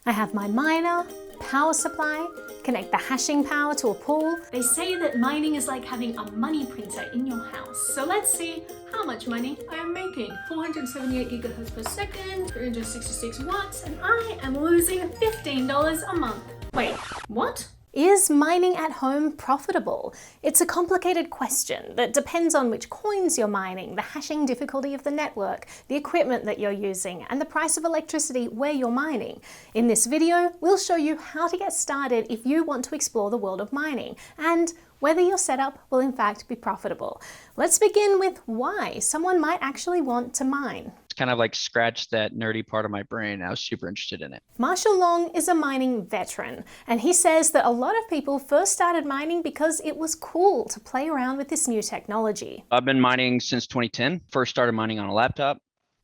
I have my miner, power supply, connect the hashing power to a pool. They say that mining is like having a money printer in your house. So let's see how much money I am making. 478 gigahertz per second, 366 watts, and I am losing $15 a month. Wait, what? Is mining at home profitable? It's a complicated question that depends on which coins you're mining, the hashing difficulty of the network, the equipment that you're using, and the price of electricity where you're mining. In this video, we'll show you how to get started if you want to explore the world of mining, and whether your setup will in fact be profitable. Let's begin with why someone might actually want to mine. Kind of like scratched that nerdy part of my brain. I was super interested in it. Marshall Long is a mining veteran, and he says that a lot of people first started mining because it was cool to play around with this new technology. I've been mining since 2010. First started mining on a laptop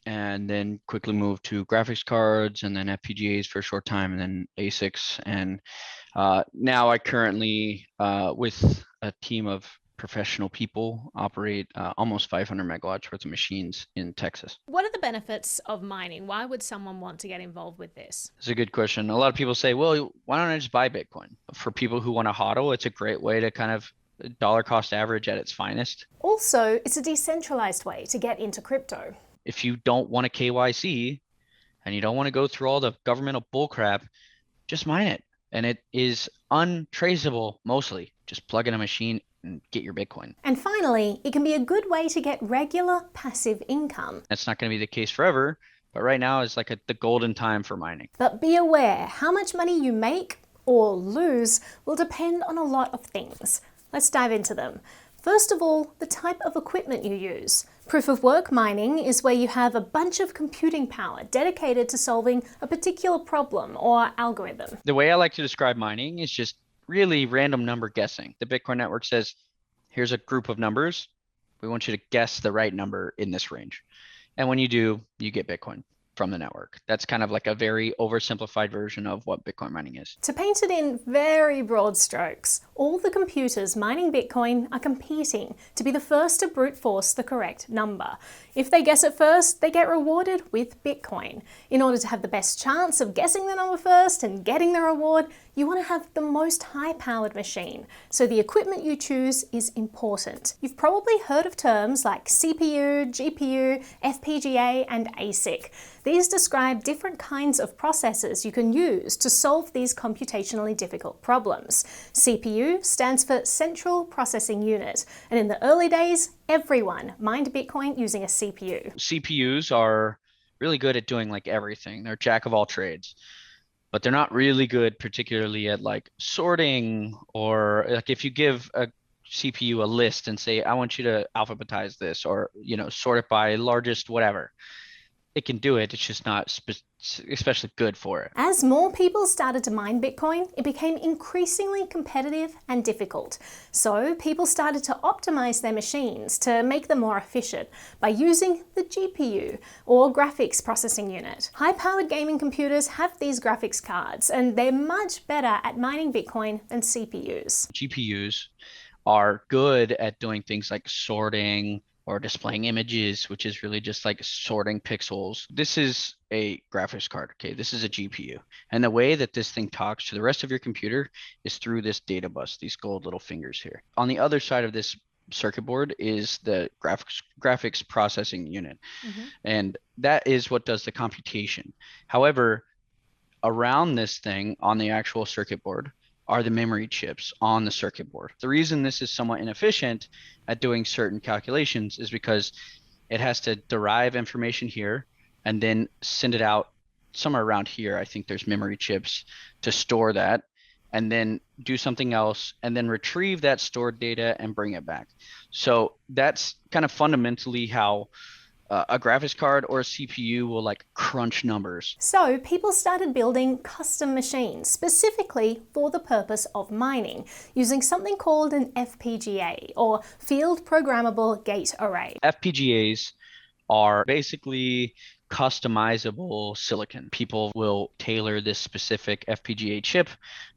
and then quickly moved to graphics cards and then FPGAs for a short time and then ASICs. And now I currently, with a team of professional people, operate almost 500 megawatts worth of machines in Texas. What are the benefits of mining? Why would someone want to get involved with this? It's a good question. A lot of people say, well, why don't I just buy Bitcoin? For people who want to hodl, it's a great way to kind of dollar cost average at its finest. Also, it's a decentralized way to get into crypto. If you don't want a KYC and you don't want to go through all the governmental bullcrap, just mine it. And it is untraceable mostly. Just plug in a machine and get your Bitcoin. And finally, it can be a good way to get regular passive income. That's not going to be the case forever, but right now is like the golden time for mining. But be aware, how much money you make or lose will depend on a lot of things. Let's dive into them. First of all, the type of equipment you use. Proof of work mining is where you have a bunch of computing power dedicated to solving a particular problem or algorithm. The way I like to describe mining is just really random number guessing. The Bitcoin network says, here's a group of numbers. We want you to guess the right number in this range. And when you do, you get Bitcoin from the network. That's kind of like a very oversimplified version of what Bitcoin mining is. To paint it in very broad strokes, all the computers mining Bitcoin are competing to be the first to brute force the correct number. If they guess it first, they get rewarded with Bitcoin. In order to have the best chance of guessing the number first and getting the reward, you want to have the most high-powered machine. So the equipment you choose is important. You've probably heard of terms like CPU, GPU, FPGA, and ASIC. These describe different kinds of processors you can use to solve these computationally difficult problems. CPU stands for Central Processing Unit, and in the early days, everyone mined Bitcoin using a CPU. CPUs are really good at doing like everything. They're jack of all trades, but they're not really good particularly at like sorting, or like if you give a CPU a list and say, I want you to alphabetize this, or, sort it by largest whatever. It can do it, it's just not especially good for it. As more people started to mine Bitcoin, it became increasingly competitive and difficult. So people started to optimize their machines to make them more efficient by using the GPU, or graphics processing unit. High-powered gaming computers have these graphics cards, and they're much better at mining Bitcoin than CPUs. GPUs are good at doing things like sorting, or displaying images, which is really just like sorting pixels. This is a graphics card, okay? This is a GPU. And the way that this thing talks to the rest of your computer is through this data bus, these gold little fingers here. On the other side of this circuit board is the graphics processing unit. And that is what does the computation. However, around this thing on the actual circuit board are the memory chips on the circuit board. The reason this is somewhat inefficient at doing certain calculations is because it has to derive information here and then send it out somewhere around here. I think there's memory chips to store that, and then do something else, and then retrieve that stored data and bring it back. So that's kind of fundamentally how a graphics card or a CPU will like crunch numbers. So people started building custom machines specifically for the purpose of mining, using something called an FPGA, or Field Programmable Gate Array. FPGAs are basically customizable silicon. People will tailor this specific FPGA chip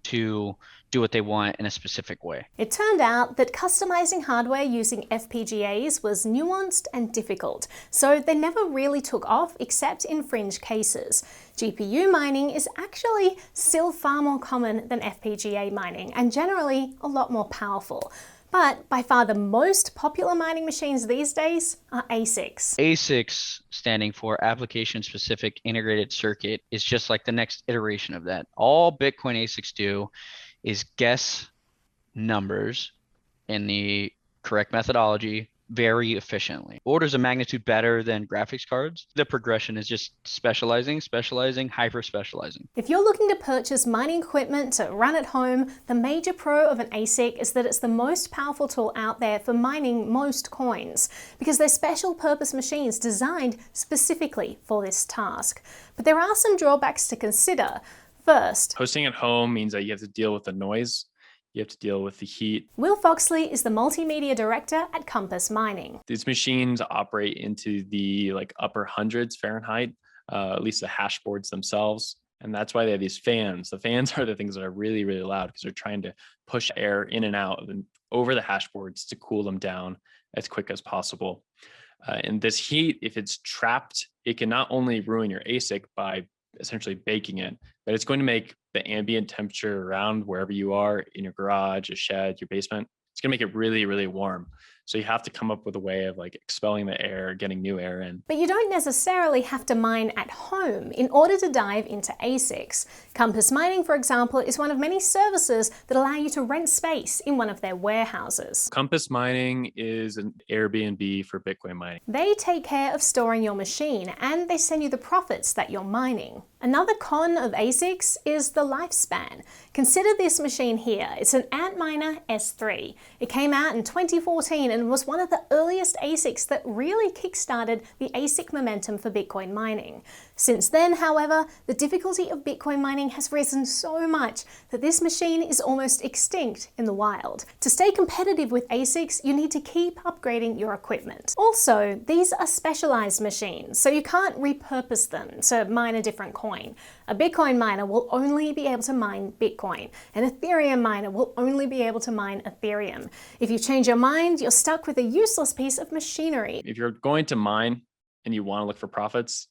to do what they want in a specific way. It turned out that customizing hardware using FPGAs was nuanced and difficult, so they never really took off except in fringe cases. GPU mining is actually still far more common than FPGA mining, and generally a lot more powerful. But by far the most popular mining machines these days are ASICs. ASICs, standing for Application Specific Integrated Circuit, is just like the next iteration of that. All Bitcoin ASICs do is guess numbers in the correct methodology very efficiently. Orders of magnitude better than graphics cards. The progression is just specializing, hyper specializing. If you're looking to purchase mining equipment to run at home, the major pro of an ASIC is that it's the most powerful tool out there for mining most coins, because they're special purpose machines designed specifically for this task. But there are some drawbacks to consider. First, hosting at home means that you have to deal with the noise. You have to deal with the heat. Will Foxely is the multimedia director at Compass Mining. These machines operate into the upper hundreds Fahrenheit, at least the hash boards themselves. And that's why they have these fans. The fans are the things that are really, really loud because they're trying to push air in and out and over the hash boards to cool them down as quick as possible. And this heat, if it's trapped, it can not only ruin your ASIC by essentially baking it, but it's going to make the ambient temperature around wherever you are, in your garage, a shed, your basement, it's going to make it really, really warm. So you have to come up with a way of expelling the air, getting new air in. But you don't necessarily have to mine at home in order to dive into ASICs. Compass Mining, for example, is one of many services that allow you to rent space in one of their warehouses. Compass Mining is an Airbnb for Bitcoin mining. They take care of storing your machine and they send you the profits that you're mining. Another con of ASICs is the lifespan. Consider this machine here. It's an Antminer S3. It came out in 2014 and was one of the earliest ASICs that really kickstarted the ASIC momentum for Bitcoin mining. Since then, however, the difficulty of Bitcoin mining has risen so much that this machine is almost extinct in the wild. To stay competitive with ASICs, you need to keep upgrading your equipment. Also, these are specialized machines, so you can't repurpose them to mine a different coin. A Bitcoin miner will only be able to mine Bitcoin. An Ethereum miner will only be able to mine Ethereum. If you change your mind, you're stuck with a useless piece of machinery. If you're going to mine and you want to look for profits,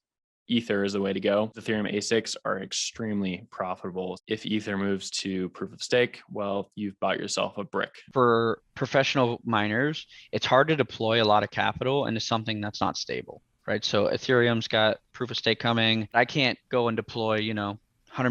Ether is the way to go. Ethereum ASICs are extremely profitable. If Ether moves to proof of stake, well, you've bought yourself a brick. For professional miners, it's hard to deploy a lot of capital into something that's not stable, right? So Ethereum's got proof of stake coming. I can't go and deploy, $100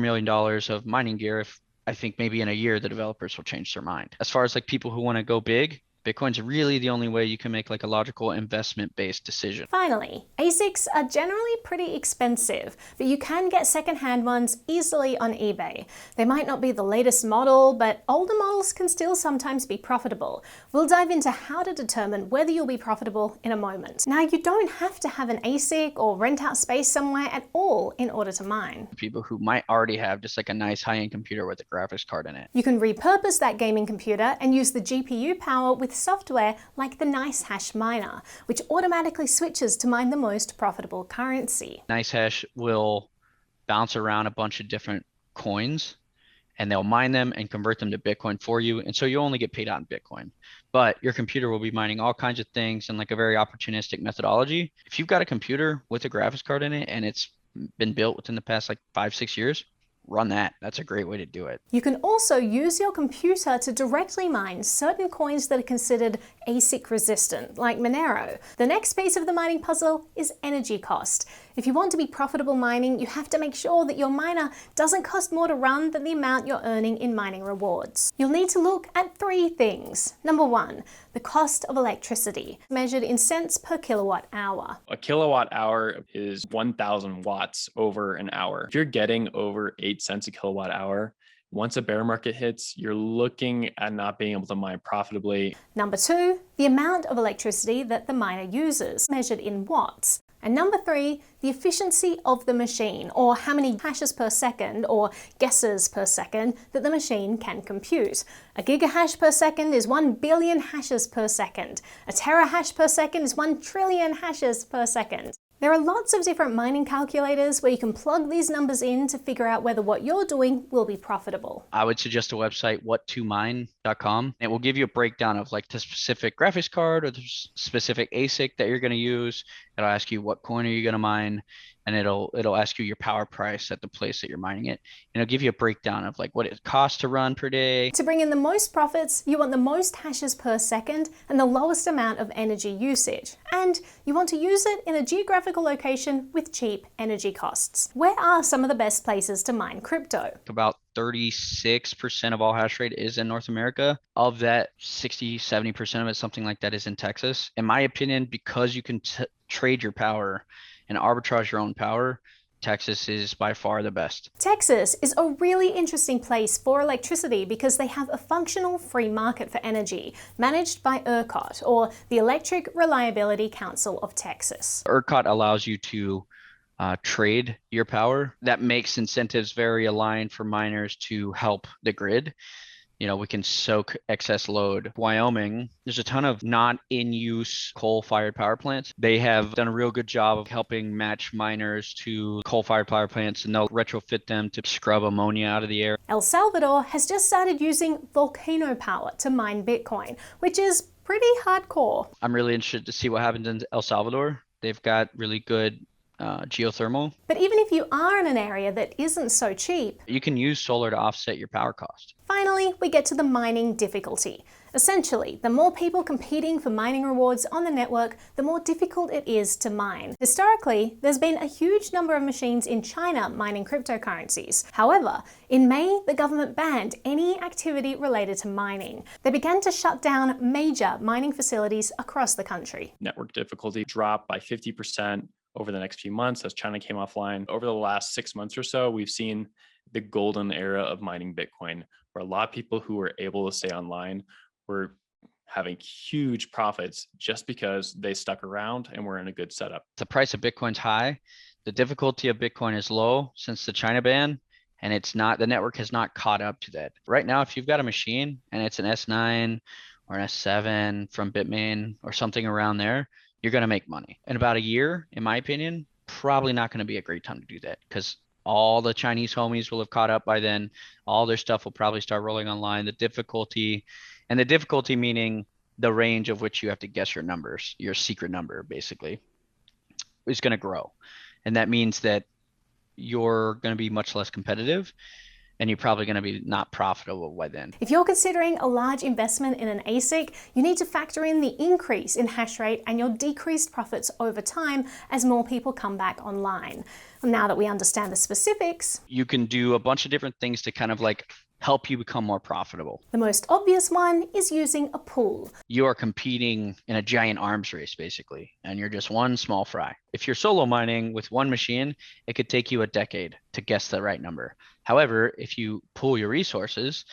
million of mining gear if I think maybe in a year the developers will change their mind. As far as people who want to go big, Bitcoin's really the only way you can make a logical investment-based decision. Finally, ASICs are generally pretty expensive, but you can get second-hand ones easily on eBay. They might not be the latest model, but older models can still sometimes be profitable. We'll dive into how to determine whether you'll be profitable in a moment. Now, you don't have to have an ASIC or rent out space somewhere at all in order to mine. People who might already have just a nice high-end computer with a graphics card in it. You can repurpose that gaming computer and use the GPU power with software like the NiceHash miner, which automatically switches to mine the most profitable currency. NiceHash will bounce around a bunch of different coins and they'll mine them and convert them to Bitcoin for you. And so you only get paid out in Bitcoin, but your computer will be mining all kinds of things in a very opportunistic methodology. If you've got a computer with a graphics card in it and it's been built within the past 5-6 years, run that. That's a great way to do it. You can also use your computer to directly mine certain coins that are considered ASIC resistant, like Monero. The next piece of the mining puzzle is energy cost. If you want to be profitable mining, you have to make sure that your miner doesn't cost more to run than the amount you're earning in mining rewards. You'll need to look at 3 things. Number 1, the cost of electricity, measured in cents per kilowatt hour. A kilowatt hour is 1,000 watts over an hour. If you're getting over 8 cents a kilowatt hour, once a bear market hits, you're looking at not being able to mine profitably. Number 2, the amount of electricity that the miner uses, measured in watts. And number 3, the efficiency of the machine, or how many hashes per second or guesses per second that the machine can compute. A gigahash per second is 1 billion hashes per second. A terahash per second is 1 trillion hashes per second. There are lots of different mining calculators where you can plug these numbers in to figure out whether what you're doing will be profitable. I would suggest a website, what2mine.com. It will give you a breakdown of like the specific graphics card or the specific ASIC that you're going to use. It'll ask you what coin are you going to mine, and it'll ask you your power price at the place that you're mining it. And it'll give you a breakdown of like what it costs to run per day. To bring in the most profits, you want the most hashes per second and the lowest amount of energy usage. And you want to use it in a geographical location with cheap energy costs. Where are some of the best places to mine crypto? About 36% of all hash rate is in North America. Of that, 60-70% of it, something like that, is in Texas. In my opinion, because you can trade your power and arbitrage your own power, Texas is by far the best. Texas is a really interesting place for electricity because they have a functional free market for energy managed by ERCOT, or the Electric Reliability Council of Texas. ERCOT allows you to trade your power. That makes incentives very aligned for miners to help the grid. You know, we can soak excess load. Wyoming, there's a ton of not in use coal-fired power plants. They have done a real good job of helping match miners to coal-fired power plants, and they'll retrofit them to scrub ammonia out of the air. El Salvador has just started using volcano power to mine Bitcoin, which is pretty hardcore. I'm really interested to see what happens in El Salvador. They've got really good geothermal. But even if you are in an area that isn't so cheap, you can use solar to offset your power cost. Finally, we get to the mining difficulty. Essentially, the more people competing for mining rewards on the network, the more difficult it is to mine. Historically, there's been a huge number of machines in China mining cryptocurrencies. However, in May, the government banned any activity related to mining. They began to shut down major mining facilities across the country. Network difficulty dropped by 50% over the next few months as China came offline. Over the last 6 months or so, we've seen the golden era of mining Bitcoin, where a lot of people who were able to stay online were having huge profits just because they stuck around and were in a good setup. The price of Bitcoin's high. The difficulty of Bitcoin is low since the China ban, and the network has not caught up to that. Right now, if you've got a machine and it's an S9 or an S7 from Bitmain or something around there, you're going to make money. In about a year, in my opinion, probably not going to be a great time to do that, because all the Chinese homies will have caught up by then. All their stuff will probably start rolling online. The difficulty meaning the range of which you have to guess your numbers, your secret number basically, is going to grow. And that means that you're going to be much less competitive, and you're probably going to be not profitable by then. If you're considering a large investment in an ASIC, you need to factor in the increase in hash rate and your decreased profits over time as more people come back online. Now that we understand the specifics, you can do a bunch of different things to kind of like help you become more profitable. The most obvious one is using a pool. You are competing in a giant arms race, basically, and you're just one small fry. If you're solo mining with one machine, it could take you a decade to guess the right number. However, if you pool your resources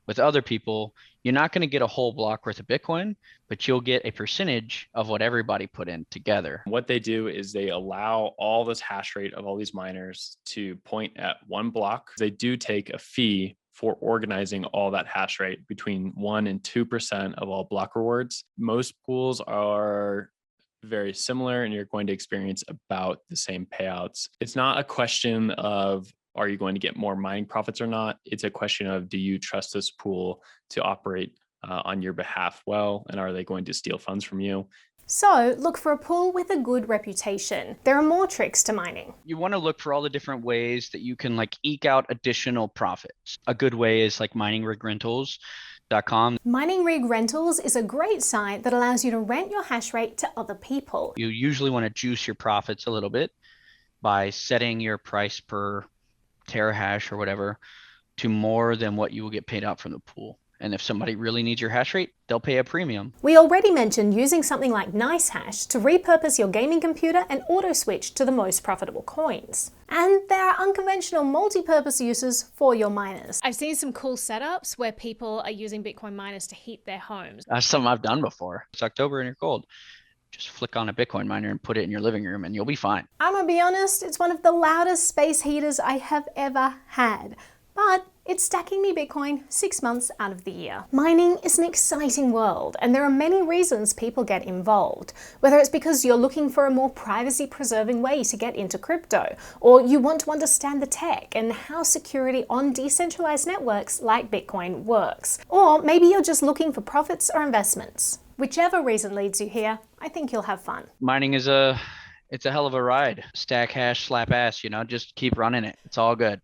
with other people, you're not going to get a whole block worth of Bitcoin, but you'll get a percentage of what everybody put in together. What they do is they allow all this hash rate of all these miners to point at one block. They do take a fee for organizing all that hash rate between 1% and 2% of all block rewards. Most pools are very similar, and you're going to experience about the same payouts. It's not a question of are you going to get more mining profits or not? It's a question of, do you trust this pool to operate on your behalf well, and are they going to steal funds from you? So look for a pool with a good reputation. There are more tricks to mining. You want to look for all the different ways that you can like eke out additional profits. A good way is like miningrigrentals.com. Mining Rig Rentals is a great site that allows you to rent your hash rate to other people. You usually want to juice your profits a little bit by setting your price per terahash or whatever to more than what you will get paid out from the pool. And if somebody really needs your hash rate, they'll pay a premium. We already mentioned using something like NiceHash to repurpose your gaming computer and auto switch to the most profitable coins. And there are unconventional multi-purpose uses for your miners. I've seen some cool setups where people are using Bitcoin miners to heat their homes. That's something I've done before. It's October and you're cold. Just flick on a Bitcoin miner and put it in your living room and you'll be fine. I'm gonna be honest, it's one of the loudest space heaters I have ever had. But It's stacking me Bitcoin 6 months out of the year. Mining is an exciting world, and there are many reasons people get involved. Whether it's because you're looking for a more privacy-preserving way to get into crypto, or you want to understand the tech and how security on decentralized networks like Bitcoin works. Or maybe you're just looking for profits or investments. Whichever reason leads you here, I think you'll have fun. Mining is it's a hell of a ride. Stack hash, slap ass, just keep running it. It's all good.